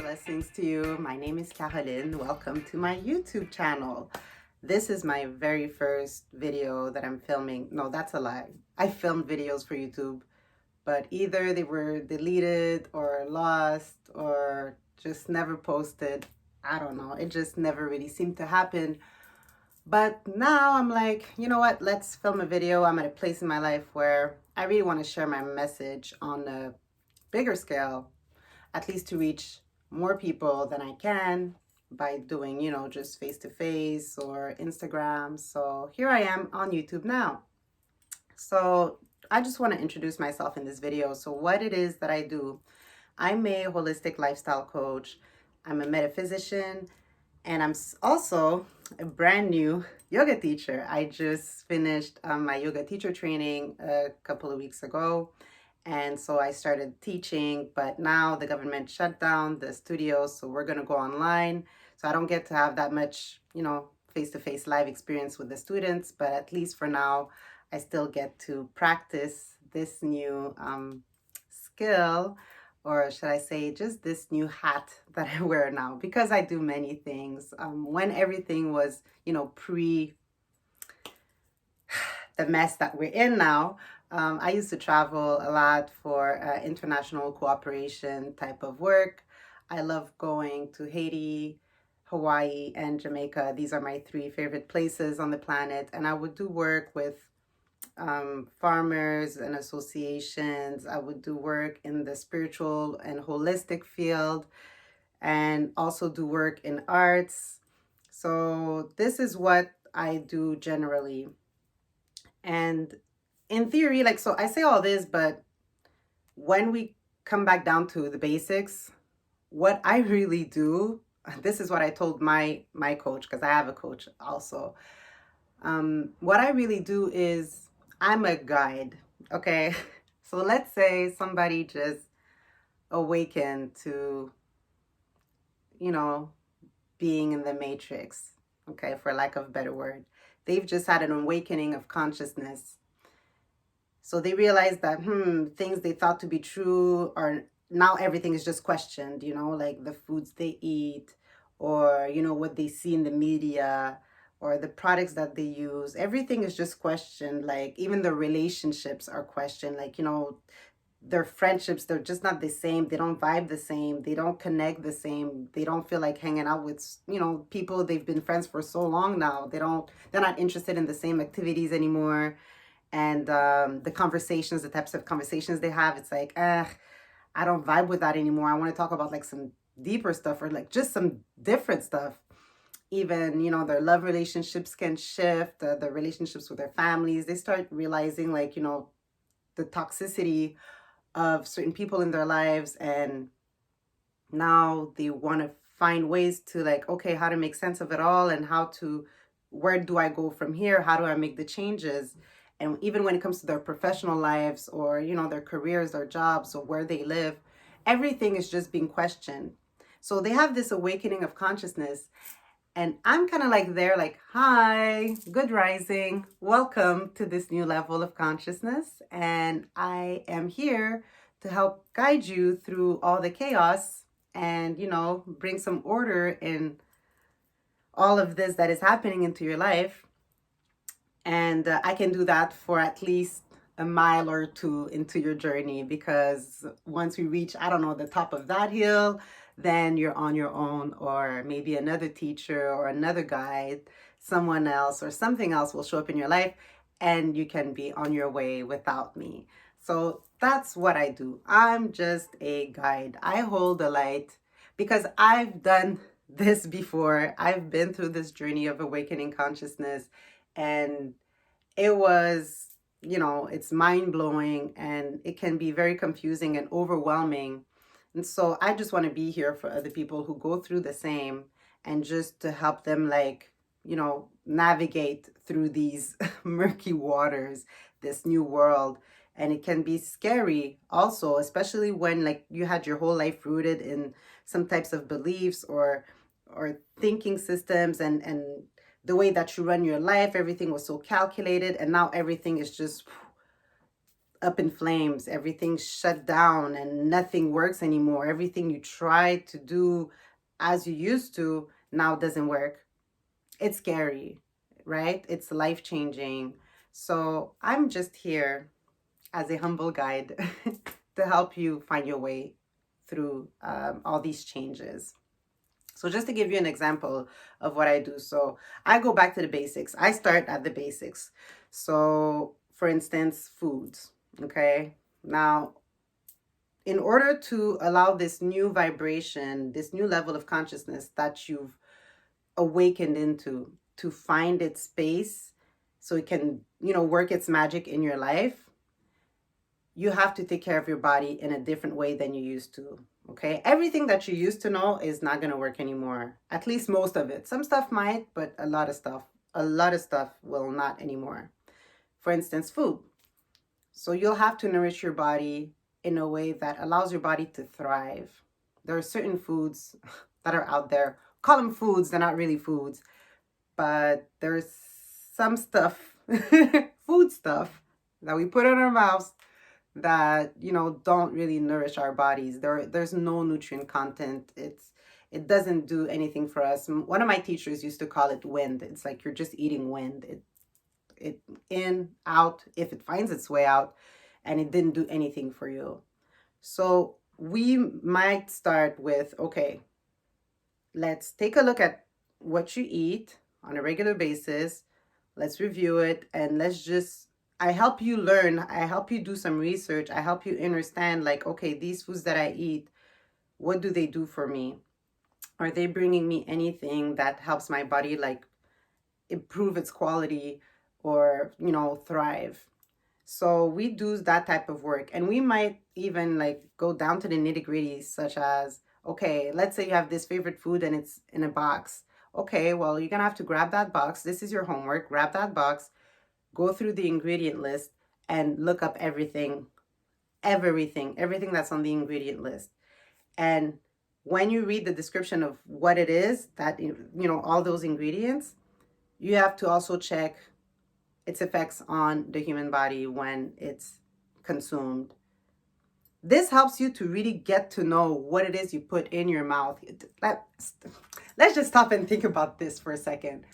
Blessings to you. My name is Caroline. Welcome to my YouTube channel. This is my very first video that I'm filming. No, that's a lie. I filmed videos for YouTube, but either they were deleted or lost or just never posted. I don't know. It just never really seemed to happen. But now I'm like, you know what? Let's film a video. I'm at a place in my life where I really want to share my message on a bigger scale, at least to reach more people than I can by doing, just face to face or Instagram. So here I am on YouTube now. So I just want to introduce myself in this video. So what it is that I do, I'm a holistic lifestyle coach. I'm a metaphysician, and I'm also a brand new yoga teacher. I just finished my yoga teacher training a couple of weeks ago. And so I started teaching, but now the government shut down the studios, so we're going to go online. So I don't get to have that much, face-to-face live experience with the students, but at least for now, I still get to practice this new skill, or should I say just this new hat that I wear now, because I do many things. When everything was, pre the mess that we're in now, I used to travel a lot for international cooperation type of work. I love going to Haiti, Hawaii, and Jamaica. These are my three favorite places on the planet. And I would do work with farmers and associations. I would do work in the spiritual and holistic field, and also do work in arts. So this is what I do generally. And in theory, so I say all this, but when we come back down to the basics, what I really do, this is what I told my coach, because I have a coach also. What I really do is I'm a guide, okay? So let's say somebody just awakened to, being in the matrix, okay, for lack of a better word. They've just had an awakening of consciousness. So they realize that, things they thought to be true are now everything is just questioned, like the foods they eat, or, what they see in the media, or the products that they use. Everything is just questioned. Like even the relationships are questioned. Like, their friendships, they're just not the same. They don't vibe the same. They don't connect the same. They don't feel like hanging out with, people they've been friends for so long now. They're not interested in the same activities anymore. And the conversations, the types of conversations they have, it's like, I don't vibe with that anymore. I want to talk about like some deeper stuff, or like just some different stuff. Even, their love relationships can shift, the relationships with their families. They start realizing like, the toxicity of certain people in their lives. And now they want to find ways to like, okay, how to make sense of it all, and where do I go from here? How do I make the changes? And even when it comes to their professional lives, or, their careers, their jobs, or where they live, everything is just being questioned. So they have this awakening of consciousness. And I'm kind of like there, like, hi, good rising. Welcome to this new level of consciousness. And I am here to help guide you through all the chaos and, bring some order in all of this that is happening into your life. And I can do that for at least a mile or two into your journey, because once we reach, I don't know, the top of that hill, then you're on your own, or maybe another teacher or another guide, someone else or something else will show up in your life, and you can be on your way without me. So that's what I do. I'm just a guide. I hold the light because I've done this before. I've been through this journey of awakening consciousness, and it was, it's mind-blowing, and it can be very confusing and overwhelming. And so I just want to be here for other people who go through the same, and just to help them navigate through these murky waters, this new world. And it can be scary also, especially when you had your whole life rooted in some types of beliefs or thinking systems, and the way that you run your life, everything was so calculated, and now everything is just up in flames. Everything's shut down and nothing works anymore. Everything you try to do as you used to now doesn't work. It's scary, right? It's life-changing. So I'm just here as a humble guide to help you find your way through all these changes. So just to give you an example of what I do. So I go back to the basics. I start at the basics. So for instance, foods, okay? Now, in order to allow this new vibration, this new level of consciousness that you've awakened into to find its space so it can, work its magic in your life, you have to take care of your body in a different way than you used to. Okay, everything that you used to know is not going to work anymore. At least most of it. Some stuff might, but a lot of stuff will not anymore. For instance, food. So you'll have to nourish your body in a way that allows your body to thrive. There are certain foods that are out there. Call them foods, they're not really foods. But there's some stuff, food stuff, that we put in our mouths that don't really nourish our bodies. There's no nutrient content. It doesn't do anything for us. One of my teachers used to call it wind. It's like you're just eating wind. It in, out, if it finds its way out, and it didn't do anything for you. So we might start with, okay, let's take a look at what you eat on a regular basis. Let's review it, and I help you learn. I help you do some research. I help you understand, like, okay, these foods that I eat, what do they do for me? Are they bringing me anything that helps my body, like, improve its quality or, thrive? So we do that type of work. And we might even, like, go down to the nitty-gritty, such as, okay, let's say you have this favorite food and it's in a box. Okay, well, you're going to have to grab that box. This is your homework. Grab that box. Go through the ingredient list and look up everything that's on the ingredient list. And when you read the description of what it is, that, all those ingredients, you have to also check its effects on the human body when it's consumed. This helps you to really get to know what it is you put in your mouth. Let's just stop and think about this for a second.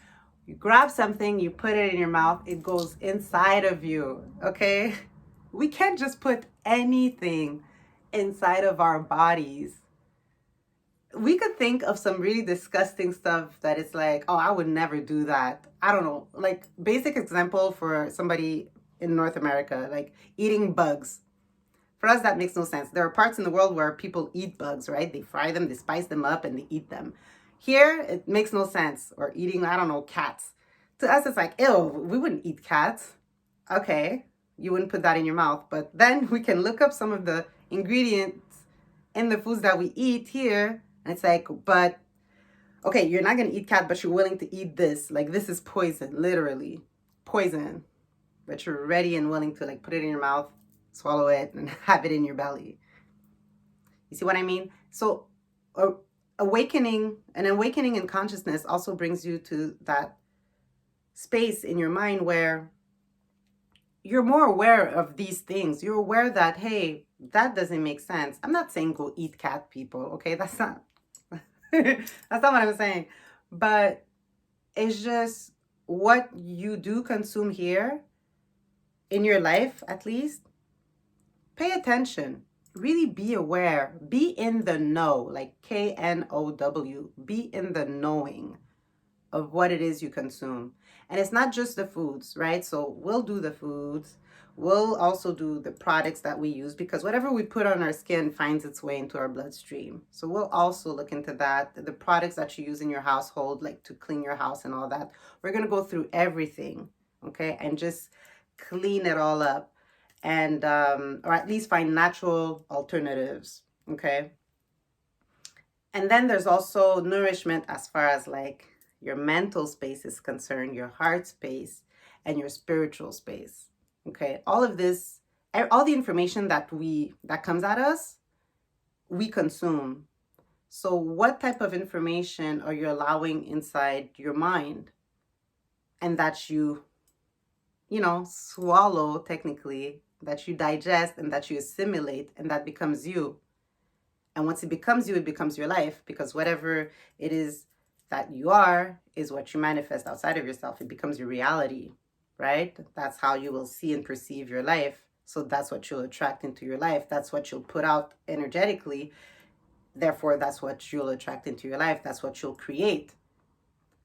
You grab something, you put it in your mouth, it goes inside of you, okay? We can't just put anything inside of our bodies. We could think of some really disgusting stuff that it's like, oh, I would never do that. I don't know, like basic example for somebody in North America, like eating bugs. For us, that makes no sense. There are parts in the world where people eat bugs, right? They fry them, they spice them up, and they eat them. Here, it makes no sense. Or eating, I don't know, cats. To us, it's like, ew, we wouldn't eat cats. Okay, you wouldn't put that in your mouth. But then we can look up some of the ingredients in the foods that we eat here. And it's like, but, okay, you're not going to eat cat, but you're willing to eat this. Like, this is poison, literally. Poison. But you're ready and willing to, like, put it in your mouth, swallow it, and have it in your belly. You see what I mean? So, an awakening in consciousness also brings you to that space in your mind where you're more aware of these things. You're aware that, hey, that doesn't make sense. I'm not saying go eat cat, people, okay? That's not that's not what I'm saying. But it's just what you do consume here in your life, at least. Pay attention. Really be aware. Be in the know, like KNOW. Be in the knowing of what it is you consume. And it's not just the foods, right? So we'll do the foods. We'll also do the products that we use, because whatever we put on our skin finds its way into our bloodstream. So we'll also look into that. The products that you use in your household, like to clean your house and all that. We're going to go through everything, okay? And just clean it all up. And or at least find natural alternatives, okay? And then there's also nourishment as far as like your mental space is concerned, your heart space, and your spiritual space, okay? All of this, all the information that comes at us, we consume. So what type of information are you allowing inside your mind, and that you swallow technically that you digest and that you assimilate, and that becomes you. And once it becomes you, it becomes your life, because whatever it is that you are is what you manifest outside of yourself. It becomes your reality, right? That's how you will see and perceive your life. So that's what you'll attract into your life. That's what you'll put out energetically. Therefore, that's what you'll attract into your life. That's what you'll create.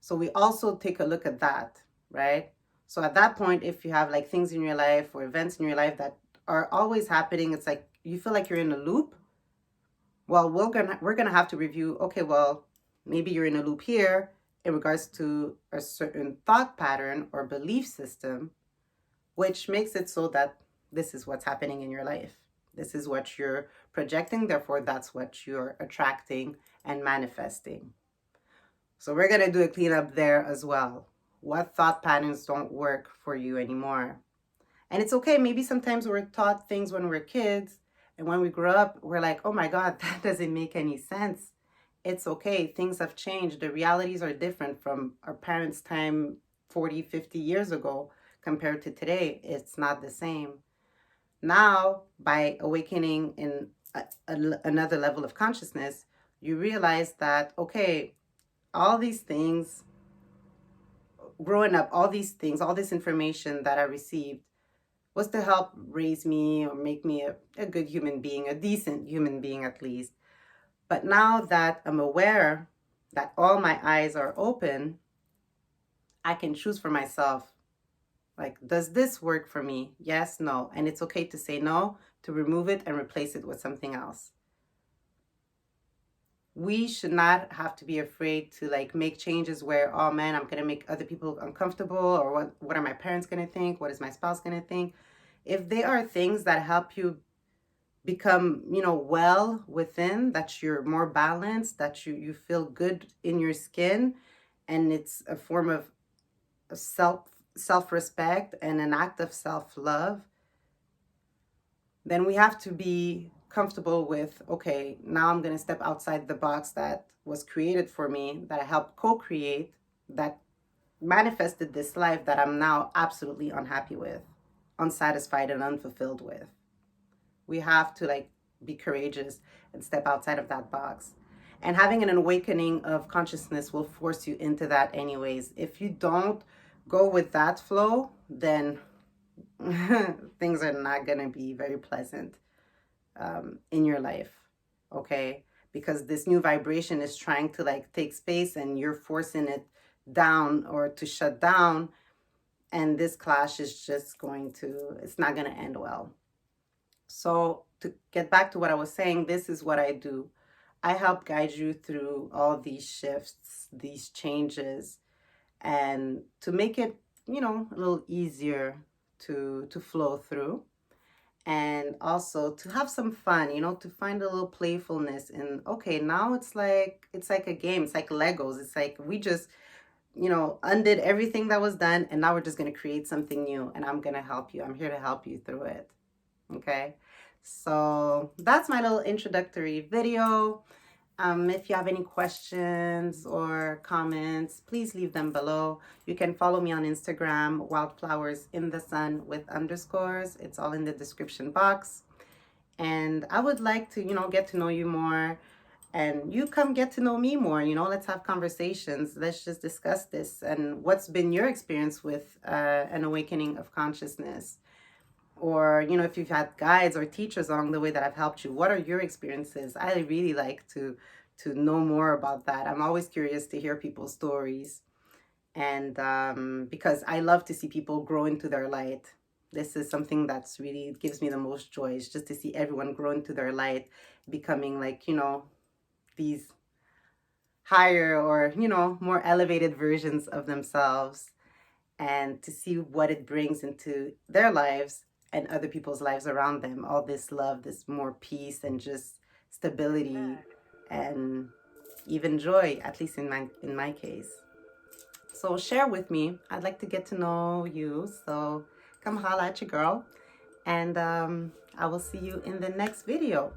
So we also take a look at that, right? So at that point, if you have like things in your life or events in your life that are always happening, it's like you feel like you're in a loop. Well, we're gonna have to review, okay, well, maybe you're in a loop here in regards to a certain thought pattern or belief system, which makes it so that this is what's happening in your life. This is what you're projecting, therefore that's what you're attracting and manifesting. So we're gonna do a cleanup there as well. What thought patterns don't work for you anymore? And it's okay, maybe sometimes we're taught things when we're kids, and when we grow up, we're like, oh my God, that doesn't make any sense. It's okay, things have changed. The realities are different from our parents' time 40, 50 years ago compared to today. It's not the same. Now, by awakening in another level of consciousness, you realize that, okay, all these things, growing up, all these things, all this information that I received was to help raise me or make me a good human being, a decent human being at least. But now that I'm aware that all my eyes are open, I can choose for myself. Like, does this work for me? Yes, no. And it's okay to say no, to remove it and replace it with something else. We should not have to be afraid to like make changes where, oh man, I'm gonna make other people uncomfortable, or what are my parents gonna think? What is my spouse gonna think? If they are things that help you become, well within, that you're more balanced, that you feel good in your skin, and it's a form of self-respect and an act of self-love, then we have to be comfortable with, okay, now I'm going to step outside the box that was created for me, that I helped co-create, that manifested this life that I'm now absolutely unhappy with, unsatisfied and unfulfilled with. We have to like be courageous and step outside of that box. And having an awakening of consciousness will force you into that anyways. If you don't go with that flow, then things are not going to be very pleasant in your life, okay? Because this new vibration is trying to like take space, and you're forcing it down or to shut down, and this clash is just it's not going to end well. So to get back to what I was saying, this is what I do. I help guide you through all these shifts, these changes, and to make it, a little easier to flow through. And also to have some fun, to find a little playfulness in, okay, now it's like a game. It's like Legos. It's like we just, undid everything that was done, and now we're just going to create something new, and I'm going to help you. I'm here to help you through it. Okay, so that's my little introductory video. If you have any questions or comments, please leave them below. You can follow me on Instagram, Wildflowers in the Sun with underscores. It's all in the description box. And I would like to, get to know you more, and you come get to know me more. Let's have conversations. Let's just discuss this. And what's been your experience with an awakening of consciousness? Or, if you've had guides or teachers along the way that have helped you, what are your experiences? I really like to know more about that. I'm always curious to hear people's stories. And because I love to see people grow into their light. This is something that's really gives me the most joy, is just to see everyone grow into their light, becoming like, these higher or, more elevated versions of themselves, and to see what it brings into their lives and other people's lives around them. All this love, this more peace, and just stability, and even joy, at least in my case. So share with me. I'd like to get to know you. So come holla at your girl. And I will see you in the next video.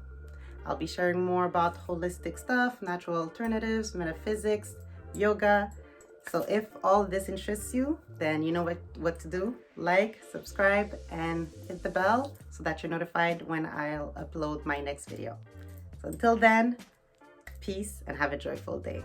I'll be sharing more about holistic stuff, natural alternatives, metaphysics, yoga, So if all of this interests you, then you know what to do. Like, subscribe, and hit the bell so that you're notified when I'll upload my next video. So until then, peace and have a joyful day.